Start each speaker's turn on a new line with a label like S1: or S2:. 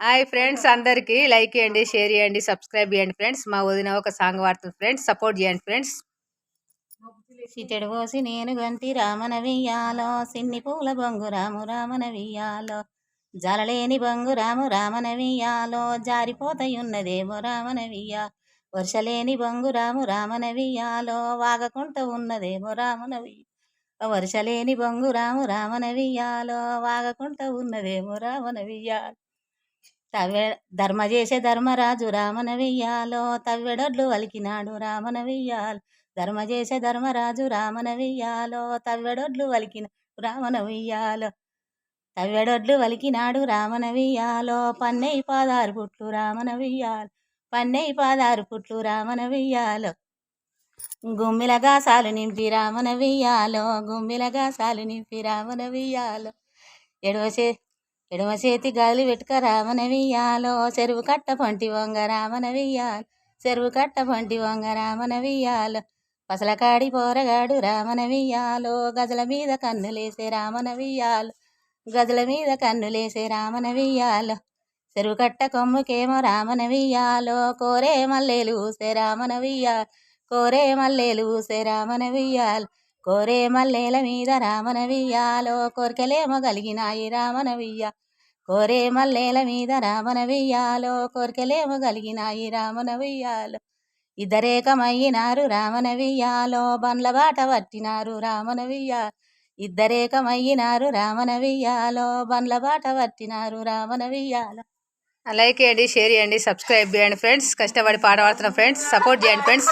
S1: Hi friends, అందరికీ like చేయండి, share చేయండి, సబ్స్క్రైబ్ చేయండి ఫ్రెండ్స్. మా వదిన ఒక సాంగ్ పాడుతుంది ఫ్రెండ్స్, సపోర్ట్ చేయండి ఫ్రెండ్స్.
S2: చిటెడు పోసి నేను గంటి రామనవియ్యాలో, సిన్ని పూల బొంగు రాము రామనవియ్యాలో, జలలేని బొంగు రాము రామనవియ్యాలో, జారిపోతయున్నదేమో రామనవియ్యా. వర్షలేని బొంగు రాము రామనవియ్యాలో, వాగకుంట ఉన్నదేమో రామనవి. వర్షలేని బొంగు రాము రామనవియ్యాలో, వాగకుంట ఉన్నదేమో రామనవియ్యాలో. ధర్మ చేసే ధర్మరాజు రామనవియ్యాలో, తవ్వెడొడ్లు వలికినాడు రామనవియ్యాలో. ధర్మ చేసే ధర్మరాజు రామనవియ్యాలో, తవ్వెడొడ్లు వలికిన రామనవియ్యాలో. తవ్వెడొడ్లు వలికినాడు రామనవియ్యాలో, పన్నెయి 16 పుట్లు రామనవియ్యాలో. పన్నెయి 16 పుట్లు రామనవియ్యాలో. గుమ్మిల గాసాలు నింపి రామనవియ్యాలో, గుమ్మిల గాసాలు నింపి రామనవియ్యాలో. ఎడమ చేతి గాలి వెటుక రామనవియ్యాలో, చెరువు కట్ట పొంటి వంగ రామనవియ్యాలో. చెరువు కట్ట పొంటి వంగ రామనవియ్యాలో. పసలకాడి పోరగాడు రామనవియ్యాలో, గజల మీద కన్నులేసే రామనవియ్యాలో. గజల మీద కన్నులేసే రామనవియ్యాలో. చెరువు కట్ట కొమ్ముకేమో రామనవియ్యాలో, కోరే మల్లెలు ఊసే రామనవియ్యాలో. కోరే మల్లెలు ఊసే రామనవియ్యాలో. కోరే మల్లెల మీద రామనవియ్యాలో, కోరికలేమో కలిగినాయి రామనవియ్య. కోరే మల్లెల మీద రామనవియ్యాలో, కోరికలేమో కలిగినాయి రామనవియ్యాలో. ఇద్దరేకమయ్యినారు రామనవియ్యాలో, బండ్ల బాట పట్టినారు రామనవియ్యాలో. ఇద్దరేకమయ్యినారు రామనవియ్యాలో, బండ్ల బాట పట్టినారు రామనవియ్యాలో.
S1: లైక్ చేయండి, షేర్ చేయండి, సబ్స్క్రైబ్ చేయండి ఫ్రెండ్స్. కష్టపడి పాట పాడుతున్న ఫ్రెండ్స్, సపోర్ట్ చేయండి ఫ్రెండ్స్.